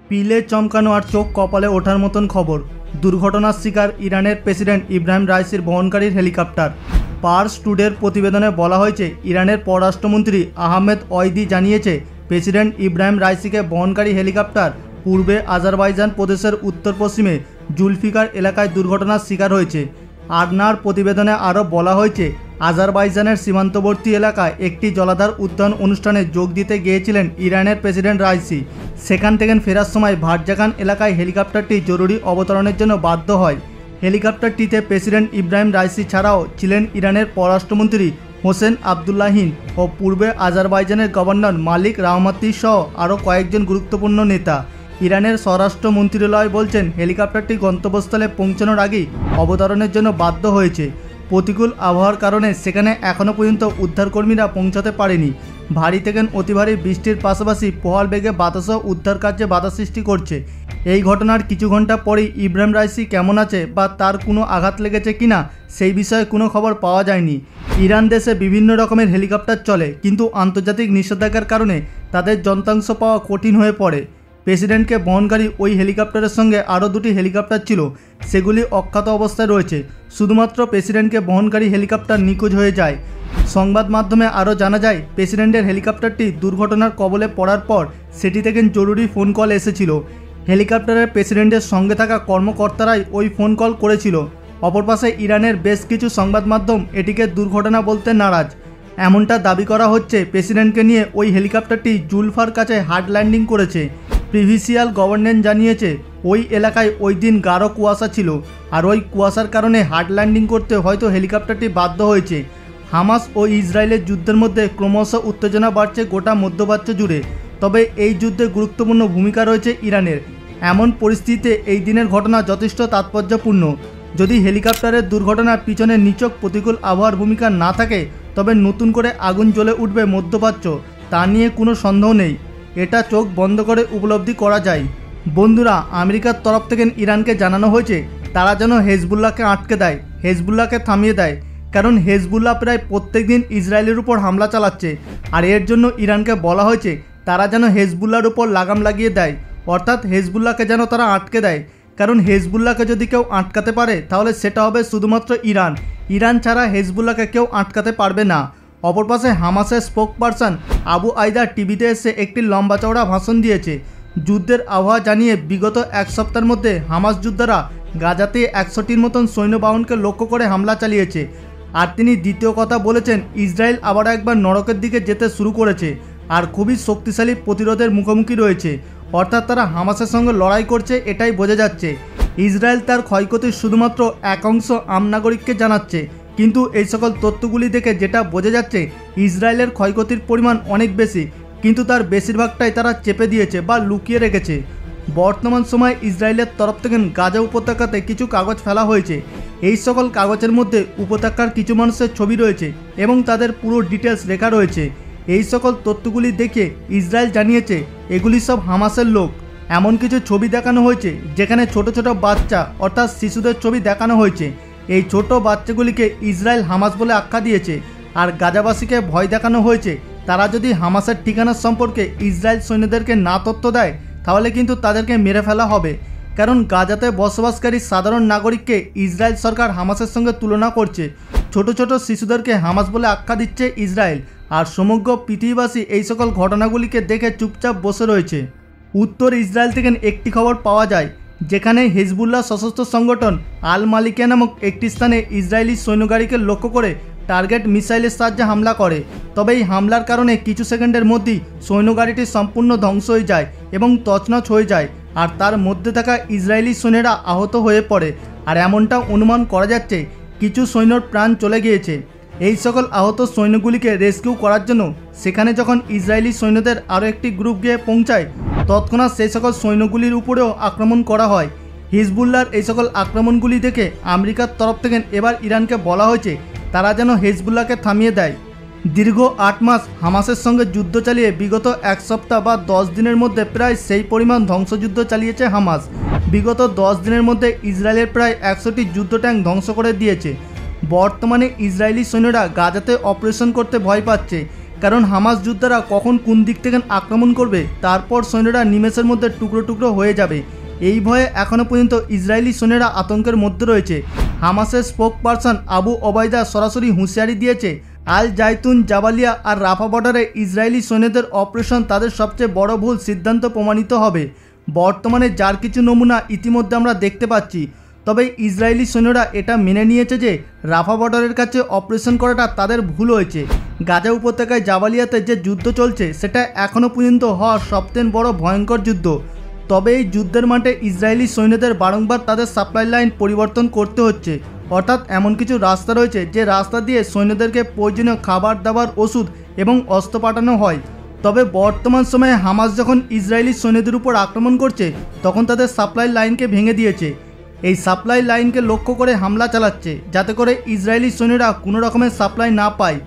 পিলে চমকানো আর চোখ কপালে ওঠার মতন খবর। দুর্ঘটনার শিকার ইরানের প্রেসিডেন্ট ইব্রাহিম রাইসির বহনকারী হেলিকপ্টার। পার্স টুডের প্রতিবেদনে বলা হয়েছে, ইরানের পররাষ্ট্রমন্ত্রী আহমেদ ওয়াইদি জানিয়েছে, প্রেসিডেন্ট ইব্রাহিম রাইসিকে বহনকারী হেলিকপ্টার পূর্বে আজারবাইজান প্রদেশের উত্তর পশ্চিমে জুলফিকার এলাকায় দুর্ঘটনার শিকার হয়েছে। আরনার প্রতিবেদনে আরও বলা হয়েছে, আজারবাইজানের সীমান্তবর্তী এলাকায় একটি জলাধার উদ্যান অনুষ্ঠানে যোগ দিতে গিয়েছিলেন ইরানের প্রেসিডেন্ট রাইসি। সেখান থেকে ফেরার সময় ভারজাকান এলাকায় হেলিকপ্টারটি জরুরি অবতরণের জন্য বাধ্য হয়। হেলিকপ্টারটিতে প্রেসিডেন্ট ইব্রাহিম রাইসি ছাড়াও ছিলেন ইরানের পররাষ্ট্রমন্ত্রী হোসেন আবদুল্লাহিন ও পূর্বে আজারবাইজানের গভর্নর মালিক রাহমাতি সহ আরও কয়েকজন গুরুত্বপূর্ণ নেতা। ইরানের স্বরাষ্ট্র মন্ত্রণালয় বলছেন, হেলিকপ্টারটি গন্তব্যস্থলে পৌঁছানোর আগেই অবতরণের জন্য বাধ্য হয়েছে। প্রতিকূল আবহাওয়ার কারণে সেখানে এখনও পর্যন্ত উদ্ধারকর্মীরা পৌঁছাতে পারেনি। ভারী থেকে অতি ভারী বৃষ্টির পাশাপাশি প্রবল বেগে বাতাসও উদ্ধার কার্যে বাধা সৃষ্টি করছে। এই ঘটনার কিছু ঘন্টা পরেই ইব্রাহিম রাইসি কেমন আছে বা তার কোনো আঘাত লেগেছে কিনা সেই বিষয়ে কোনো খবর পাওয়া যায়নি। ইরান দেশে বিভিন্ন রকমের হেলিকপ্টার চলে, কিন্তু আন্তর্জাতিক নিষেধাজ্ঞার কারণে তাদের যন্ত্রাংশ পাওয়া কঠিন হয়ে পড়ে। প্রেসিডেন্টকে বহনকারী ওই হেলিকপ্টারের সঙ্গে আরও দুটি হেলিকপ্টার ছিল, সেগুলি অক্ষত অবস্থায় রয়েছে। শুধুমাত্র প্রেসিডেন্টকে বহনকারী হেলিকপ্টার নিখোঁজ হয়ে যায়। সংবাদ মাধ্যমে আরও জানা যায়, প্রেসিডেন্টের হেলিকপ্টারটি দুর্ঘটনার কবলে পড়ার পর সেটি থেকে জরুরি ফোন কল এসেছিল। হেলিকপ্টারের প্রেসিডেন্টের সঙ্গে থাকা কর্মকর্তারাই ওই ফোন কল করেছিল। অপর পাশে ইরানের বেশ কিছু সংবাদ মাধ্যম এটিকে দুর্ঘটনা বলতে নারাজ। এমনটা দাবি করা হচ্ছে, প্রেসিডেন্টকে নিয়ে ওই হেলিকপ্টারটি জুলফার কাছে হার্ড ল্যান্ডিং করেছে। প্রিভিসিয়াল গভর্নমেন্ট জানিয়েছে, ওই এলাকায় ওই দিন গাঢ় কুয়াশা ছিল, আর ওই কুয়াশার কারণে হার্ড ল্যান্ডিং করতে হয়তো হেলিকপ্টারটি বাধ্য হয়েছে। হামাস ও ইসরায়েলের যুদ্ধের মধ্যে ক্রমশ উত্তেজনা বাড়ছে গোটা মধ্যপ্রাচ্য জুড়ে। তবে এই যুদ্ধে গুরুত্বপূর্ণ ভূমিকা রয়েছে ইরানের। এমন পরিস্থিতিতে এই দিনের ঘটনা যথেষ্ট তাৎপর্যপূর্ণ। যদি হেলিকপ্টারের দুর্ঘটনার পিছনে নিছক প্রতিকূল আবহাওয়ার ভূমিকা না থাকে, তবে নতুন করে আগুন জ্বলে উঠবে মধ্যপ্রাচ্য, তা নিয়ে কোনো সন্দেহ নেই। এটা চোখ বন্ধ করে উপলব্ধি করা যায়। বন্ধুরা, আমেরিকার তরফ থেকে ইরানকে জানানো হয়েছে, তারা যেন হেজবুল্লাহকে আটকে দেয়, হেজবুল্লাহকে থামিয়ে দেয়। কারণ হেজবুল্লাহ প্রায় প্রত্যেক দিন ইসরায়েলের উপর হামলা চালাচ্ছে, আর এর জন্য ইরানকে বলা হয়েছে তারা যেন হেজবুল্লাহর উপর লাগাম লাগিয়ে দেয়, অর্থাৎ হেজবুল্লাহকে যেন তারা আটকে দেয়। কারণ হেজবুল্লাহকে যদি কেউ আটকাতে পারে, তাহলে সেটা হবে শুধুমাত্র ইরান। ইরান ছাড়া হেজবুল্লাহকে কেউ আটকাতে পারবে না। অপর পাশে হামাসের স্পোক পারসন আবু আইদা টিভিতে এসে একটি লম্বা চওড়া ভাষণ দিয়েছে। যুদ্ধের আবহাওয়া জানিয়ে বিগত এক সপ্তাহের মধ্যে হামাস যোদ্ধারা গাজাতে 100টির মতন সৈন্যবাহনকে লক্ষ্য করে হামলা চালিয়েছে। আর তিনি দ্বিতীয় কথা বলেছেন, ইসরায়েল আবার একবার নরকের দিকে যেতে শুরু করেছে আর খুবই শক্তিশালী প্রতিরোধের মুখোমুখি রয়েছে। অর্থাৎ তারা হামাসের সঙ্গে লড়াই করছে, এটাই বোঝা যাচ্ছে। ইসরায়েল তার ক্ষয়ক্ষতির শুধুমাত্র এক অংশ আম নাগরিককে জানাচ্ছে, কিন্তু এই সকল তথ্যগুলি দেখে যেটা বোঝা যাচ্ছে, ইসরায়েলের ক্ষয়ক্ষতির পরিমাণ অনেক বেশি, কিন্তু তার বেশিরভাগটাই তারা চেপে দিয়েছে বা লুকিয়ে রেখেছে। বর্তমান সময়ে ইসরায়েলের তরফ থেকে গাজা উপত্যকাতে কিছু কাগজ ফেলা হয়েছে। এই সকল কাগজের মধ্যে উপত্যকার কিছু মানুষের ছবি রয়েছে এবং তাদের পুরো ডিটেলস লেখা রয়েছে। এই সকল তথ্যগুলি দেখে ইসরায়েল জানিয়েছে এগুলি সব হামাসের লোক। এমন কিছু ছবি দেখানো হয়েছে যেখানে ছোট ছোট বাচ্চা অর্থাৎ শিশুদের ছবি দেখানো হয়েছে। এই ছোট বাচ্চাগুলিকে ইসরায়েল হামাস বলে আখ্যা দিয়েছে। আর গাজাবাসীকে ভয় দেখানো হয়েছে, তারা যদি হামাসের ঠিকানার সম্পর্কে ইসরায়েল সৈন্যদেরকে না তথ্য দেয়, তাহলে কিন্তু তাদেরকে মেরে ফেলা হবে। কারণ গাজাতে বসবাসকারী সাধারণ নাগরিককে ইসরায়েল সরকার হামাসের সঙ্গে তুলনা করছে। ছোট ছোট শিশুদেরকে হামাস বলে আখ্যা দিচ্ছে ইসরায়েল। আর সমগ্র পৃথিবীবাসী এই সকল ঘটনাগুলিকে দেখে চুপচাপ বসে রয়েছে। উত্তর ইসরায়েল থেকে একটি খবর পাওয়া যায়, যেখানে হিজবুল্লাহ সশস্ত্র সংগঠন আল মালিকিয়া নামক একটি স্থানে ইসরায়েলি সৈন্যগাড়িকে লক্ষ্য করে টার্গেট মিসাইলের সাহায্যে হামলা করে। তবে এই হামলার কারণে কিছু সেকেন্ডের মধ্যেই সৈন্যগাড়িটি সম্পূর্ণ ধ্বংস হয়ে যায় এবং তছনছ হয়ে যায়, আর তার মধ্যে থাকা ইসরায়েলি সৈন্যরা আহত হয়ে পড়ে। আর এমনটা অনুমান করা যাচ্ছে কিছু সৈন্যর প্রাণ চলে গিয়েছে। এই সকল আহত সৈন্যগুলিকে রেস্কিউ করার জন্য সেখানে যখন ইসরায়েলি সৈন্যদের আরও একটি গ্রুপ গিয়ে পৌঁছায়, তৎক্ষণাৎ সেই সকল সৈন্যগুলির উপরেও আক্রমণ করা হয়। হিজবুল্লাহর এই সকল আক্রমণগুলি দেখে আমেরিকার তরফ থেকে এবার ইরানকে বলা হয়েছে তারা যেন হিজবুল্লাহকে থামিয়ে দেয়। দীর্ঘ 8 মাস হামাসের সঙ্গে যুদ্ধ চালিয়ে বিগত এক সপ্তাহ বা 10 দিনের মধ্যে প্রায় সেই পরিমাণ ধ্বংসযুদ্ধ চালিয়েছে হামাস। বিগত 10 দিনের মধ্যে ইসরায়েলের প্রায় 100টি যুদ্ধ ট্যাঙ্ক ধ্বংস করে দিয়েছে। বর্তমানে ইসরায়েলি সৈন্যরা গাজাতে অপারেশন করতে ভয় পাচ্ছে, কারণ হামাস যোদ্ধারা কখন কোন দিক থেকে আক্রমণ করবে তারপর সৈন্যরা নিমেষের মধ্যে টুকরো টুকরো হয়ে যাবে। এই ভয়ে এখনও পর্যন্ত ইসরায়েলি সৈন্যরা আতঙ্কের মধ্যে রয়েছে। হামাসের স্পোক পারসন আবু ওবায়দা সরাসরি হুঁশিয়ারি দিয়েছে, আল জাইতুন, জাবালিয়া আর রাফা বর্ডারে ইসরায়েলি সৈন্যদের অপারেশন তাদের সবচেয়ে বড় ভুল সিদ্ধান্ত প্রমাণিত হবে। বর্তমানে যার কিছু নমুনা ইতিমধ্যে আমরা দেখতে পাচ্ছি, তবে ইসরায়েলি সৈন্যরা এটা মেনে নিয়েছে যে রাফা বর্ডারের কাছে অপারেশন করাটা তাদের ভুল হয়েছে। গাজা উপত্যকায় জাবালিয়াতে যে যুদ্ধ চলছে সেটা এখনও পর্যন্ত হওয়া সবচেয়ে বড় ভয়ঙ্কর যুদ্ধ। তবে এই যুদ্ধের মাঠে ইসরায়েলি সৈন্যদের বারংবার তাদের সাপ্লাই লাইন পরিবর্তন করতে হচ্ছে, অর্থাৎ এমন কিছু রাস্তা রয়েছে যে রাস্তা দিয়ে সৈন্যদেরকে প্রয়োজনীয় খাবার দাবার, ওষুধ এবং অস্ত্র পাঠানো হয়। তবে বর্তমান সময়ে হামাস যখন ইসরায়েলি সৈন্যদের উপর আক্রমণ করছে তখন তাদের সাপ্লাই লাইনকে ভেঙে দিয়েছে। এই সাপ্লাই লাইনকে লক্ষ্য করে হামলা চালাচ্ছে যাতে করে ইসরায়েলি সৈন্যরা কোনো রকমের সাপ্লাই না পায়।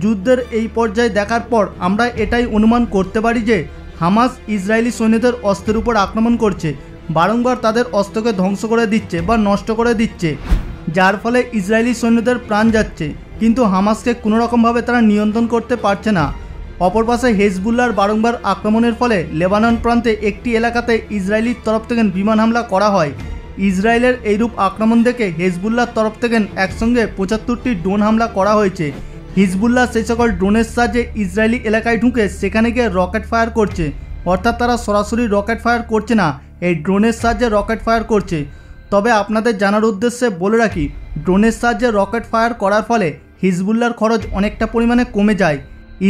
যুদ্ধের এই পর্যায়ে দেখার পর আমরা এটাই অনুমান করতে পারি যে হামাস ইসরায়েলি সৈন্যদের অস্ত্রের উপর আক্রমণ করছে, বারংবার তাদের অস্ত্রকে ধ্বংস করে দিচ্ছে বা নষ্ট করে দিচ্ছে, যার ফলে ইসরায়েলি সৈন্যদের প্রাণ যাচ্ছে, কিন্তু হামাসকে কোনো রকমভাবে তারা নিয়ন্ত্রণ করতে পারছে না। অপর পাশে হেজবুল্লাহর বারংবার আক্রমণের ফলে লেবানন প্রান্তে একটি এলাকাতে ইসরায়েলির তরফ থেকে বিমান হামলা করা হয়। ইসরায়েলের এইরূপ আক্রমণ দেখে হেজবুল্লাহর তরফ থেকে একসঙ্গে ৭৫টি ড্রোন হামলা করা হয়েছে। হিজবুল্লাহ সেই সকল ড্রোনের সাহায্যে ইসরায়েলি এলাকায় ঢুকে সেখানে গিয়ে রকেট ফায়ার করছে, অর্থাৎ তারা সরাসরি রকেট ফায়ার করছে না, এই ড্রোনের সাহায্যে রকেট ফায়ার করছে। তবে আপনাদের জানার উদ্দেশ্যে বলে রাখি, ড্রোনের সাহায্যে রকেট ফায়ার করার ফলে হিজবুল্লাহর খরচ অনেকটা পরিমাণে কমে যায়।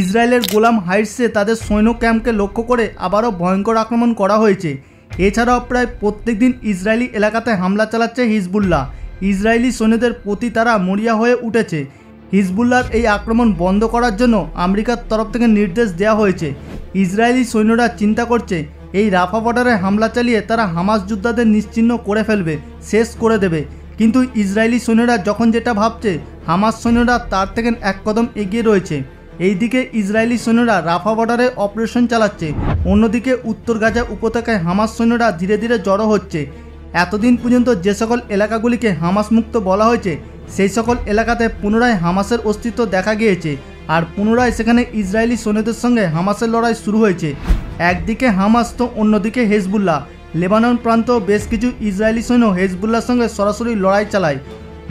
ইসরায়েলের গোলাম হাইটসে তাদের সৈন্য ক্যাম্পকে লক্ষ্য করে আবারও ভয়ঙ্কর আক্রমণ করা হয়েছে। এছাড়াও প্রায় প্রত্যেক দিন ইসরায়েলি এলাকাতে হামলা চালাচ্ছে হিজবুল্লাহ। ইসরায়েলি সৈন্যদের প্রতি তারা মরিয়া হয়ে উঠেছে। হিজবুল্লাহর এই আক্রমণ বন্ধ করার জন্য আমেরিকার তরফ থেকে নির্দেশ দেওয়া হয়েছে। ইসরায়েলি সৈন্যরা চিন্তা করছে এই রাফা বর্ডারে হামলা চালিয়ে তারা হামাস যোদ্ধাদের নিশ্চিহ্ন করে ফেলবে, শেষ করে দেবে। কিন্তু ইসরায়েলি সৈন্যরা যখন যেটা ভাবছে, হামাস সৈন্যরা তার থেকে এক কদম এগিয়ে রয়েছে। এইদিকে ইসরায়েলি সৈন্যরা রাফা বর্ডারে অপারেশন চালাচ্ছে, অন্যদিকে উত্তর গাজা উপত্যকায় হামাস সৈন্যরা ধীরে ধীরে জড়ো হচ্ছে। এতদিন পর্যন্ত যে সকল এলাকাগুলিকে হামাস মুক্ত বলা হয়েছে সেই সকল এলাকাতে পুনরায় হামাসের অস্তিত্ব দেখা গিয়েছে, আর পুনরায় সেখানে ইসরায়েলি সৈন্যদের সঙ্গে হামাসের লড়াই শুরু হয়েছে। একদিকে হামাস তো অন্যদিকে হেজবুল্লাহ। লেবানন প্রান্ত বেশ কিছু ইসরায়েলি সৈন্য হেজবুল্লাহর সঙ্গে সরাসরি লড়াই চালায়।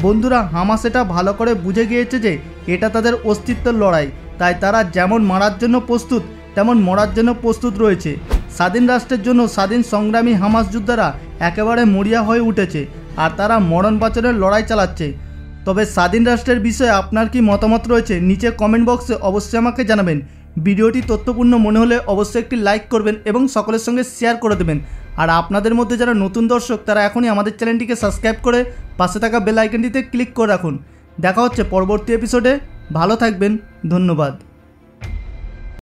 বন্ধুরা, হামাস এটা ভালো করে বুঝে গিয়েছে যে এটা তাদের অস্তিত্বের লড়াই, তাই তারা যেমন মারার জন্য প্রস্তুত তেমন মরার জন্য প্রস্তুত রয়েছে। স্বাধীন রাষ্ট্রের জন্য স্বাধীন সংগ্রামী হামাস যোদ্ধারা একেবারে মরিয়া হয়ে উঠেছে, আর তারা মরণ বাঁচানোর লড়াই চালাচ্ছে। তবে স্বাধীন রাষ্ট্রের বিষয়ে আপনার কি মতামত রয়েছে নিচে কমেন্ট বক্সে অবশ্যই আমাকে জানাবেন। ভিডিওটি তথ্যপূর্ণ মনে হলে অবশ্যই একটি লাইক করবেন এবং সকলের সঙ্গে শেয়ার করে দেবেন। আর আপনাদের মধ্যে যারা নতুন দর্শক তারা এখনই আমাদের চ্যানেলটিকে সাবস্ক্রাইব করে পাশে থাকা বেল আইকনটিতে ক্লিক করে রাখুন। দেখা হচ্ছে পরবর্তী এপিসোডে। ভালো থাকবেন, ধন্যবাদ।